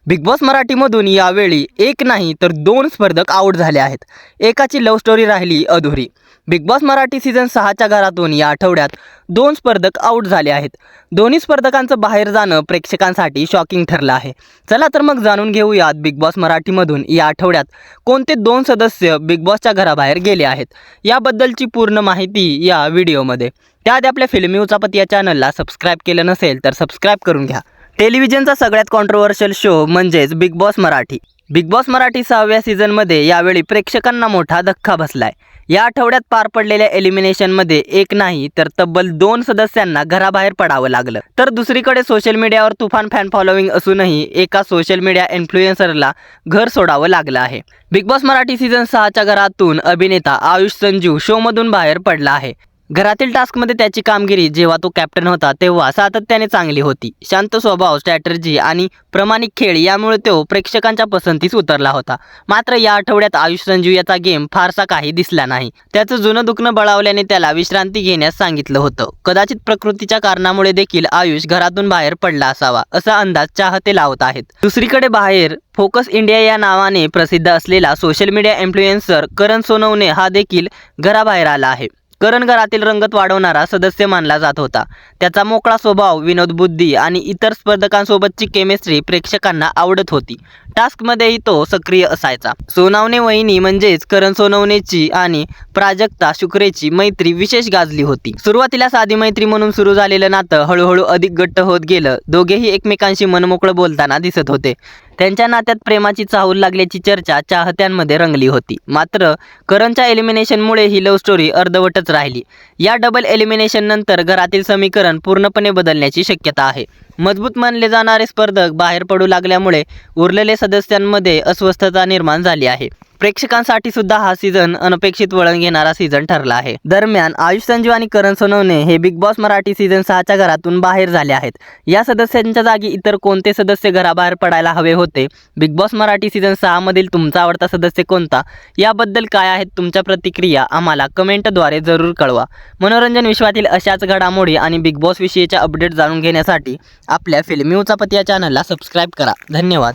Big boss मराठीमधून यावेळी एक नाही तर दोन स्पर्धक आऊट झाले आहेत. एकाची लव्ह स्टोरी राहिली अधुरी. बिग बॉस मराठी सीझन 6च्या घरातून या आठवड्यात दोन स्पर्धक आऊट झाले आहेत. दोन्ही स्पर्धकांचं बाहेर जाणं प्रेक्षकांसाठी शॉकिंग ठरलं आहे. चला तर मग जाणून घेऊयात बिग बॉस मराठीमधून या आठवड्यात कोणते दोन सदस्य बिग बॉसच्या घराबाहेर गेले आहेत. याबद्दलची पूर्ण माहिती या व्हिडिओमध्ये. त्याआधी आपल्या फिल्मी उचापत या चॅनलला सबस्क्राईब केलं नसेल तर सबस्क्राईब करून घ्या. टेलिव्हिजनचा सगळ्यात कॉन्ट्रोवर्शियल शो म्हणजेच big boss Marathi. Big boss Marathi 6व्या सीझनमध्ये यावेळी प्रेक्षकांना मोठा धक्का बसलाय. या आठवड्यात पार पडलेल्या एलिमिनेशनमध्ये एक नाही तर तब्बल दोन सदस्यांना घराबाहेर पडावं लागलं. तर दुसरीकडे सोशल मीडियावर तुफान फॅन फॉलोविंग असूनही एका सोशल मीडिया इन्फ्लुएन्सरला घर सोडावं लागलं आहे. बिग बॉस मराठी सीझन 6च्या घरातून अभिनेता आयुष संजू शोमधून बाहेर पडला आहे. घरातील टास्कमध्ये त्याची कामगिरी जेव्हा तो कॅप्टन होता तेव्हा सातत्याने चांगली होती. शांत स्वभाव, स्ट्रॅटर्जी आणि प्रामाणिक खेळ यामुळे तो प्रेक्षकांच्या पसंतीस उतरला होता. मात्र या आठवड्यात आयुष संजू याचा गेम फारसा काही दिसला नाही. त्याचं जुनं दुखणं बळावल्याने त्याला विश्रांती घेण्यास सांगितलं होतं. कदाचित प्रकृतीच्या कारणामुळे देखील आयुष घरातून बाहेर पडला असावा असा अंदाज चाहते लावत आहेत. दुसरीकडे बाहेर फोकस इंडिया या नावाने प्रसिद्ध असलेला सोशल मीडिया इन्फ्लुएन्सर करण सोनवणे हा देखील घराबाहेर आला आहे. करण घरातील रंगत वाढवणारा सदस्य मानला जात होता. त्याचा मोकळा स्वभाव, विनोद बुद्धी आणि इतर स्पर्धकांसोबतची केमिस्ट्री प्रेक्षकांना आवडत होती. टास्कमध्येही तो सक्रिय असायचा. सोनवणे वहिनी म्हणजेच करण सोनवणेची आणि प्राजक्ता शुक्रेची मैत्री विशेष गाजली होती. सुरुवातीला साधी मैत्री म्हणून सुरू झालेलं नातं हळूहळू अधिक घट्ट होत गेलं. दोघेही एकमेकांशी मनमोकळं बोलताना दिसत होते. त्यांच्या नात्यात प्रेमाची चाहूल लागल्याची चर्चा चाहत्यांमध्ये रंगली होती. मात्र करणच्या एलिमिनेशनमुळे ही लव्ह स्टोरी अर्धवटच राहिली. या डबल एलिमिनेशन नंतर घरातील समीकरण पूर्णपणे बदलण्याची शक्यता आहे. मजबूत मानले जाणारे स्पर्धक बाहेर पडू लागल्यामुळे उरलेल्या सदस्यांमध्ये अस्वस्थता निर्माण झाली आहे. प्रेक्षकांसाठी सुद्धा हा सीझन अनपेक्षित वळण घेणारा सीझन ठरला आहे. दरम्यान आयुष संजू आणि करण सोनवणे हे बिग बॉस मराठी सीझन 6च्या घरातून बाहेर झाले आहेत. या सदस्यांच्या जागी इतर कोणते सदस्य घराबाहेर पडायला हवे होते? बिग बॉस मराठी सीझन 6 मधील तुमचा आवडता सदस्य कोणता? याबद्दल काय आहेत तुमच्या प्रतिक्रिया आम्हाला कमेंटद्वारे जरूर कळवा. मनोरंजन विश्वातील अशाच घडामोडी आणि बिग बॉस विषयीच्या अपडेट जाणून घेण्यासाठी आपल्या फिल्मी उचापत या चॅनलला सबस्क्राईब करा. धन्यवाद.